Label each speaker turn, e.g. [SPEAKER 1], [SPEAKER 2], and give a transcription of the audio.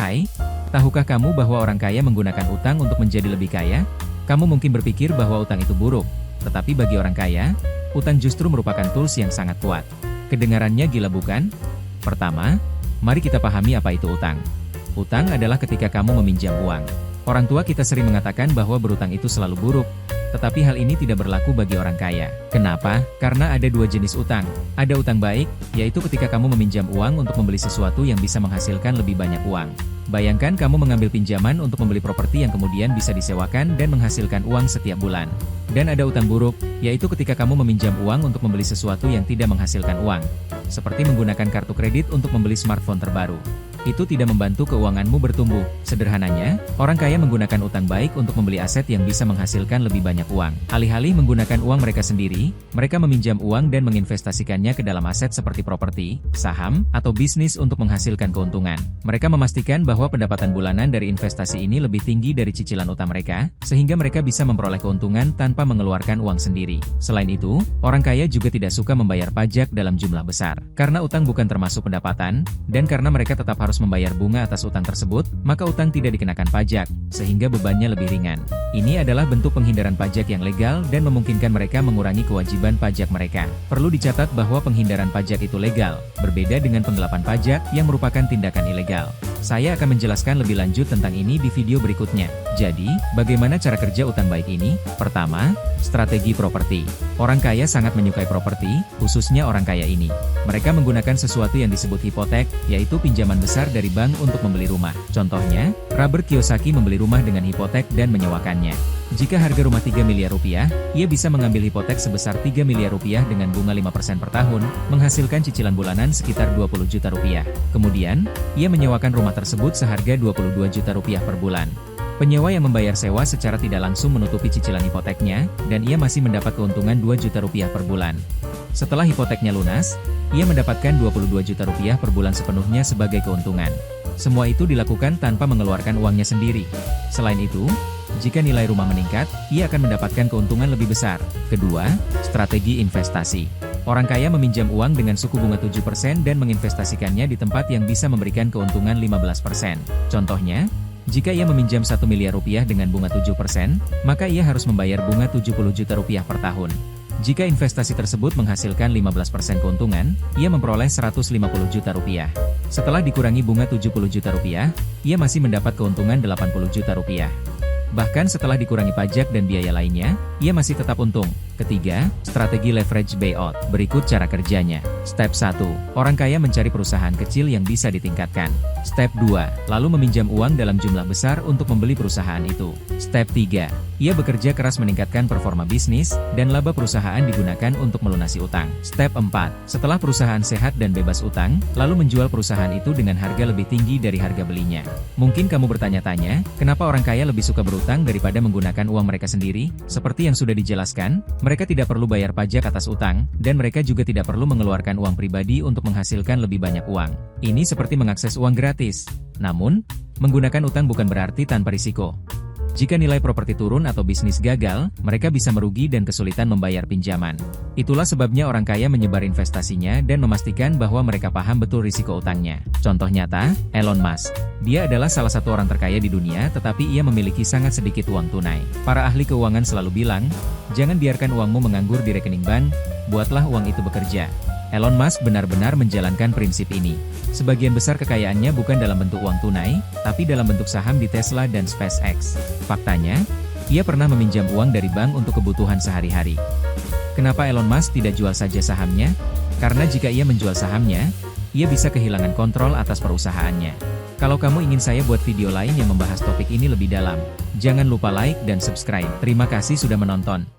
[SPEAKER 1] Hai, tahukah kamu bahwa orang kaya menggunakan utang untuk menjadi lebih kaya? Kamu mungkin berpikir bahwa utang itu buruk, tetapi bagi orang kaya, utang justru merupakan tools yang sangat kuat. Kedengarannya gila bukan? Pertama, mari kita pahami apa itu utang. Utang adalah ketika kamu meminjam uang. Orang tua kita sering mengatakan bahwa berutang itu selalu buruk, tetapi hal ini tidak berlaku bagi orang kaya. Kenapa? Karena ada dua jenis utang. Ada utang baik, yaitu ketika kamu meminjam uang untuk membeli sesuatu yang bisa menghasilkan lebih banyak uang. Bayangkan kamu mengambil pinjaman untuk membeli properti yang kemudian bisa disewakan dan menghasilkan uang setiap bulan. Dan ada utang buruk, yaitu ketika kamu meminjam uang untuk membeli sesuatu yang tidak menghasilkan uang. Seperti menggunakan kartu kredit untuk membeli smartphone terbaru. Itu tidak membantu keuanganmu bertumbuh. Sederhananya, orang kaya menggunakan utang baik untuk membeli aset yang bisa menghasilkan lebih banyak uang. Alih-alih menggunakan uang mereka sendiri, mereka meminjam uang dan menginvestasikannya ke dalam aset seperti properti, saham, atau bisnis untuk menghasilkan keuntungan. Mereka memastikan bahwa pendapatan bulanan dari investasi ini lebih tinggi dari cicilan utang mereka, sehingga mereka bisa memperoleh keuntungan tanpa mengeluarkan uang sendiri. Selain itu, orang kaya juga tidak suka membayar pajak dalam jumlah besar. Karena utang bukan termasuk pendapatan, dan karena mereka tetap harus membayar bunga atas utang tersebut, maka utang tidak dikenakan pajak, sehingga bebannya lebih ringan. Ini adalah bentuk penghindaran pajak yang legal dan memungkinkan mereka mengurangi kewajiban pajak mereka. Perlu dicatat bahwa penghindaran pajak itu legal, berbeda dengan penggelapan pajak yang merupakan tindakan ilegal. Saya akan menjelaskan lebih lanjut tentang ini di video berikutnya. Jadi, bagaimana cara kerja utang baik ini? Pertama, strategi properti. Orang kaya sangat menyukai properti, khususnya orang kaya ini. Mereka menggunakan sesuatu yang disebut hipotek, yaitu pinjaman besar dari bank untuk membeli rumah. Contohnya, Robert Kiyosaki membeli rumah dengan hipotek dan menyewakannya. Jika harga rumah 3 miliar rupiah, ia bisa mengambil hipotek sebesar 3 miliar rupiah dengan bunga 5% per tahun, menghasilkan cicilan bulanan sekitar 20 juta rupiah. Kemudian, ia menyewakan rumah tersebut seharga 22 juta rupiah per bulan. Penyewa yang membayar sewa secara tidak langsung menutupi cicilan hipoteknya, dan ia masih mendapat keuntungan 2 juta rupiah per bulan. Setelah hipoteknya lunas, ia mendapatkan 22 juta rupiah per bulan sepenuhnya sebagai keuntungan. Semua itu dilakukan tanpa mengeluarkan uangnya sendiri. Selain itu, jika nilai rumah meningkat, ia akan mendapatkan keuntungan lebih besar. Kedua, strategi investasi. Orang kaya meminjam uang dengan suku bunga 7% dan menginvestasikannya di tempat yang bisa memberikan keuntungan 15%. Contohnya, jika ia meminjam 1 miliar rupiah dengan bunga 7%, maka ia harus membayar bunga 70 juta rupiah per tahun. Jika investasi tersebut menghasilkan 15% keuntungan, ia memperoleh 150 juta rupiah. Setelah dikurangi bunga 70 juta rupiah, ia masih mendapat keuntungan 80 juta rupiah. Bahkan setelah dikurangi pajak dan biaya lainnya, ia masih tetap untung. Ketiga, strategi leverage buyout. Berikut cara kerjanya. Step 1. Orang kaya mencari perusahaan kecil yang bisa ditingkatkan. Step 2. Lalu meminjam uang dalam jumlah besar untuk membeli perusahaan itu. Step 3. Ia bekerja keras meningkatkan performa bisnis, dan laba perusahaan digunakan untuk melunasi utang. Step 4. Setelah perusahaan sehat dan bebas utang, lalu menjual perusahaan itu dengan harga lebih tinggi dari harga belinya. Mungkin kamu bertanya-tanya, kenapa orang kaya lebih suka berutang daripada menggunakan uang mereka sendiri? Seperti yang sudah dijelaskan, mereka tidak perlu bayar pajak atas utang, dan mereka juga tidak perlu mengeluarkan uang pribadi untuk menghasilkan lebih banyak uang. Ini seperti mengakses uang gratis. Namun, menggunakan utang bukan berarti tanpa risiko. Jika nilai properti turun atau bisnis gagal, mereka bisa merugi dan kesulitan membayar pinjaman. Itulah sebabnya orang kaya menyebar investasinya dan memastikan bahwa mereka paham betul risiko utangnya. Contoh nyata, Elon Musk. Dia adalah salah satu orang terkaya di dunia, tetapi ia memiliki sangat sedikit uang tunai. Para ahli keuangan selalu bilang, jangan biarkan uangmu menganggur di rekening bank, buatlah uang itu bekerja. Elon Musk benar-benar menjalankan prinsip ini. Sebagian besar kekayaannya bukan dalam bentuk uang tunai, tapi dalam bentuk saham di Tesla dan SpaceX. Faktanya, ia pernah meminjam uang dari bank untuk kebutuhan sehari-hari. Kenapa Elon Musk tidak jual saja sahamnya? Karena jika ia menjual sahamnya, ia bisa kehilangan kontrol atas perusahaannya. Kalau kamu ingin saya buat video lain yang membahas topik ini lebih dalam, jangan lupa like dan subscribe. Terima kasih sudah menonton.